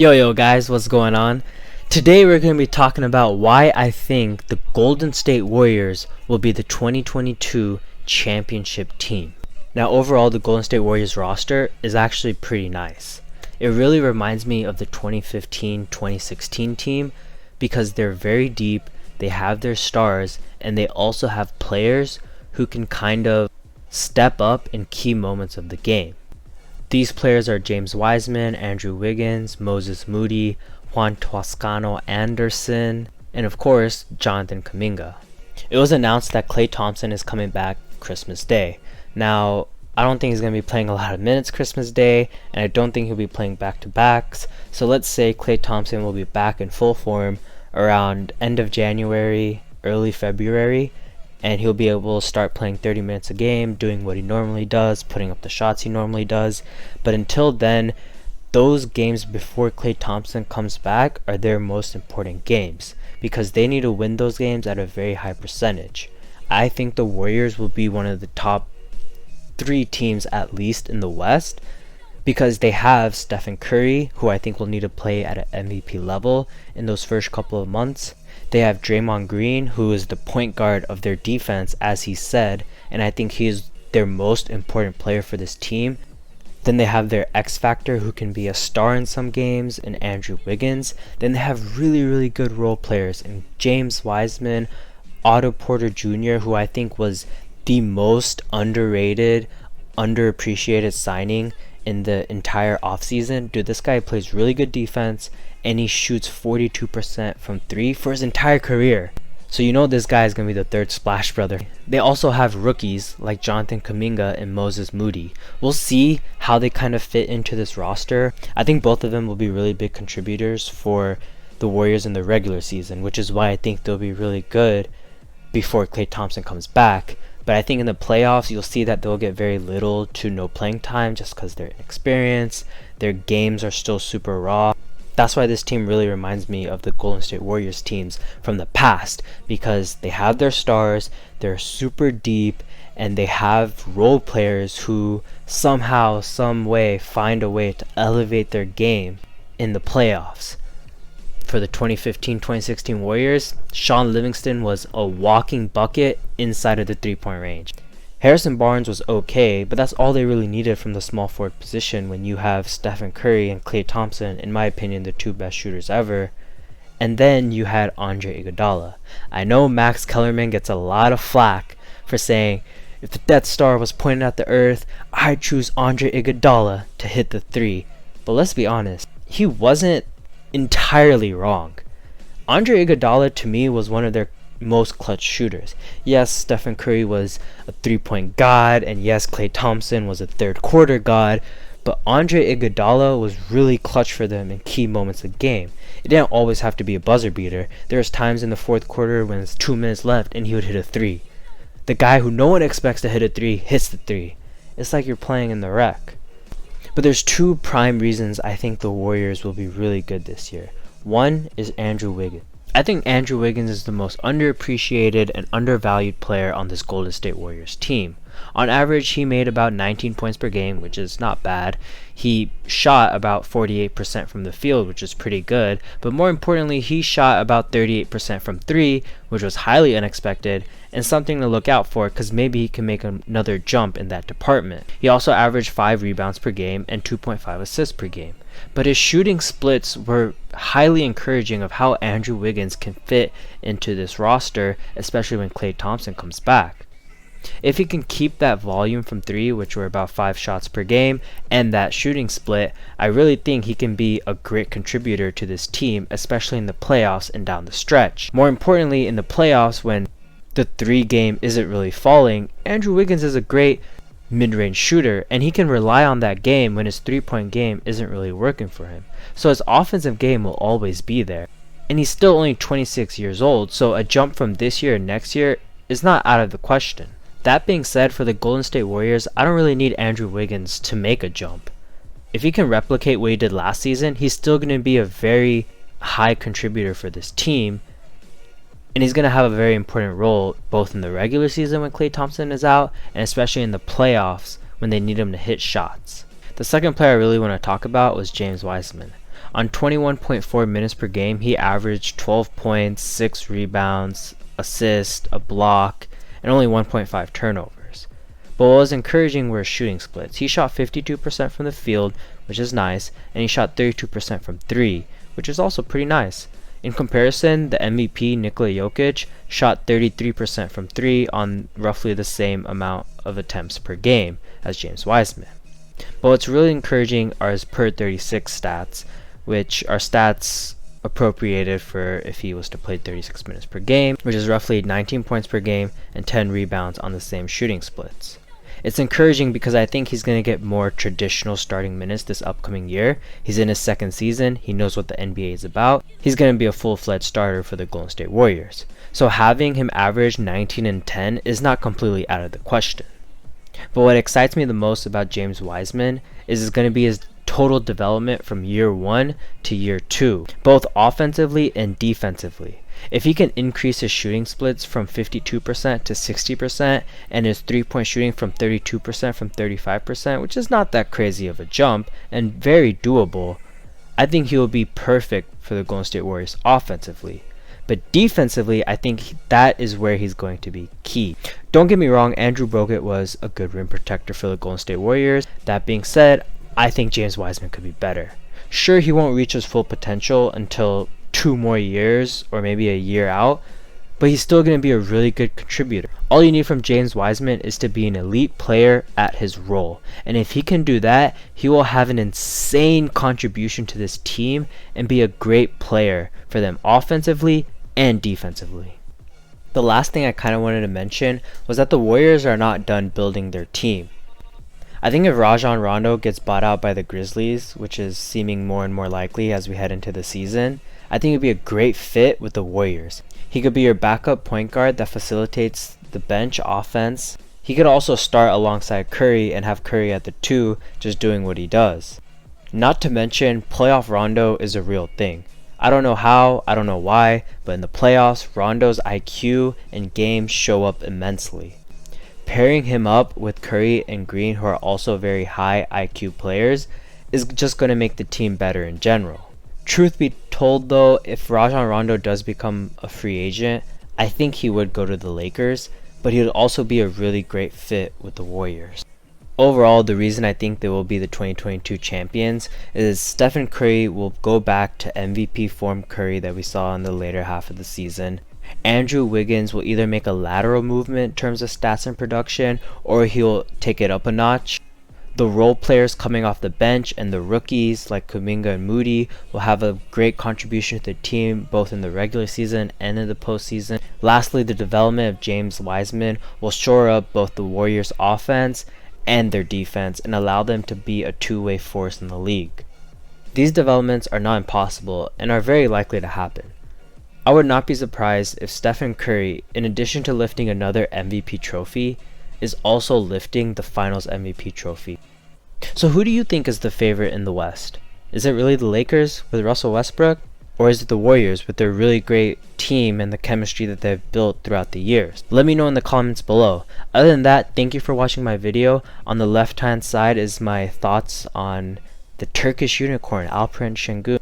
Yo guys, what's going on? Today we're going to be talking about why I think the Golden State Warriors will be the 2022 championship team. Now overall, the Golden State Warriors roster is actually pretty nice. It really reminds me of the 2015-2016 team because they're very deep, they have their stars, and they also have players who can kind of step up in key moments of the game. These players are James Wiseman, Andrew Wiggins, Moses Moody, Juan Toscano Anderson, and of course, Jonathan Kuminga. It was announced that Klay Thompson is coming back Christmas Day. Now, I don't think he's going to be playing a lot of minutes Christmas Day, and I don't think he'll be playing back-to-backs. So let's say Klay Thompson will be back in full form around end of January, early February, and he'll be able to start playing 30 minutes a game, doing what he normally does, putting up the shots he normally does. But until then, those games before Klay Thompson comes back are their most important games because they need to win those games at a very high percentage. I think the Warriors will be one of the top 3 teams at least in the West because they have Stephen Curry, who I think will need to play at an MVP level in those first couple of months. They have Draymond Green, who is the point guard of their defense, as he said, and I think he is their most important player for this team. Then they have their X Factor, who can be a star in some games, in Andrew Wiggins. Then they have really good role players in James Wiseman, Otto Porter Jr., who I think was the most underrated, underappreciated signing in the entire offseason. Dude, this guy plays really good defense and he shoots 42% from 3 for his entire career. So you know this guy is going to be the third Splash Brother. They also have rookies like Jonathan Kuminga and Moses Moody. We'll see how they kind of fit into this roster. I think both of them will be really big contributors for the Warriors in the regular season, which is why I think they'll be really good before Klay Thompson comes back. But I think in the playoffs, you'll see that they'll get very little to no playing time just because they're inexperienced. Their games are still super raw. That's why this team really reminds me of the Golden State Warriors teams from the past because they have their stars, they're super deep, and they have role players who somehow, some way find a way to elevate their game in the playoffs. For the 2015-2016 Warriors, Shaun Livingston was a walking bucket inside of the 3-point range. Harrison Barnes was okay, but that's all they really needed from the small forward position when you have Stephen Curry and Klay Thompson, in my opinion, the 2 best shooters ever. And then you had Andre Iguodala. I know Max Kellerman gets a lot of flack for saying, if the Death Star was pointed at the earth, I'd choose Andre Iguodala to hit the 3. But let's be honest, he wasn't entirely wrong. Andre Iguodala to me was one of their most clutch shooters. Yes, Stephen Curry was a 3-point god, and yes, Klay Thompson was a third quarter god, but Andre Iguodala was really clutch for them in key moments of the game. It didn't always have to be a buzzer beater. There was times in the fourth quarter when it's 2 minutes left and he would hit a 3. The guy who no one expects to hit a 3 hits the 3. It's like you're playing in the rec. But there's 2 prime reasons I think the Warriors will be really good this year. One is Andrew Wiggins. I think Andrew Wiggins is the most underappreciated and undervalued player on this Golden State Warriors team. On average, he made about 19 points per game, which is not bad. He shot about 48% from the field, which is pretty good. But more importantly, he shot about 38% from 3, which was highly unexpected and something to look out for because maybe he can make another jump in that department. He also averaged 5 rebounds per game and 2.5 assists per game. But his shooting splits were highly encouraging of how Andrew Wiggins can fit into this roster, especially when Klay Thompson comes back. If he can keep that volume from 3, which were about 5 shots per game, and that shooting split, I really think he can be a great contributor to this team, especially in the playoffs and down the stretch. More importantly, in the playoffs when the 3 game isn't really falling, Andrew Wiggins is a great mid-range shooter, and he can rely on that game when his 3-point game isn't really working for him. So his offensive game will always be there. And he's still only 26 years old, so a jump from this year and next year is not out of the question. That being said, for the Golden State Warriors, I don't really need Andrew Wiggins to make a jump. If he can replicate what he did last season, he's still going to be a very high contributor for this team, and he's going to have a very important role both in the regular season when Klay Thompson is out and especially in the playoffs when they need him to hit shots. The second player I really want to talk about was James Wiseman. On 21.4 minutes per game, he averaged 12 points, 6 rebounds, assist, a block, and only 1.5 turnovers. But what was encouraging were his shooting splits. He shot 52% from the field, which is nice, and he shot 32% from 3, which is also pretty nice. In comparison, the MVP Nikola Jokic shot 33% from 3 on roughly the same amount of attempts per game as James Wiseman. But what's really encouraging are his per 36 stats, which are stats appropriated for if he was to play 36 minutes per game, which is roughly 19 points per game and 10 rebounds on the same shooting splits. It's encouraging because I think he's going to get more traditional starting minutes this upcoming year. He's in his second season, he knows what the NBA is about, he's going to be a full-fledged starter for the Golden State Warriors. So having him average 19 and 10 is not completely out of the question. But what excites me the most about James Wiseman is going to be his total development from year 1 to year 2, both offensively and defensively. If he can increase his shooting splits from 52% to 60% and his 3-point shooting from 32% from 35%, which is not that crazy of a jump and very doable, I think he will be perfect for the Golden State Warriors offensively. But defensively, I think that is where he's going to be key. Don't get me wrong, Andrew Bogut was a good rim protector for the Golden State Warriors. That being said, I think James Wiseman could be better. Sure, he won't reach his full potential until 2 more years or maybe a year out, but he's still going to be a really good contributor. All you need from James Wiseman is to be an elite player at his role. And if he can do that, he will have an insane contribution to this team and be a great player for them offensively and defensively. The last thing I kind of wanted to mention was that the Warriors are not done building their team. I think if Rajon Rondo gets bought out by the Grizzlies, which is seeming more and more likely as we head into the season, I think it'd be a great fit with the Warriors. He could be your backup point guard that facilitates the bench offense. He could also start alongside Curry and have Curry at the 2 just doing what he does. Not to mention, playoff Rondo is a real thing. I don't know how, I don't know why, but in the playoffs, Rondo's IQ and game show up immensely. Pairing him up with Curry and Green, who are also very high IQ players, is just going to make the team better in general. Truth be told though, if Rajon Rondo does become a free agent, I think he would go to the Lakers, but he would also be a really great fit with the Warriors. Overall, the reason I think they will be the 2022 champions is Stephen Curry will go back to MVP form Curry that we saw in the later half of the season. Andrew Wiggins will either make a lateral movement in terms of stats and production, or he'll take it up a notch. The role players coming off the bench and the rookies like Kuminga and Moody will have a great contribution to the team both in the regular season and in the postseason. Lastly, the development of James Wiseman will shore up both the Warriors' offense and their defense and allow them to be a two-way force in the league. These developments are not impossible and are very likely to happen. I would not be surprised if Stephen Curry, in addition to lifting another MVP trophy, is also lifting the Finals MVP trophy. So who do you think is the favorite in the West? Is it really the Lakers with Russell Westbrook? Or is it the Warriors with their really great team and the chemistry that they've built throughout the years? Let me know in the comments below. Other than that, thank you for watching my video. On the left hand side is my thoughts on the Turkish unicorn Alperen Şengün.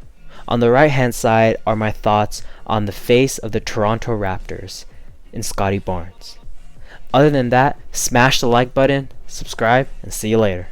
On the right hand side are my thoughts on the face of the Toronto Raptors in Scottie Barnes. Other than that, smash the like button, subscribe, and see you later.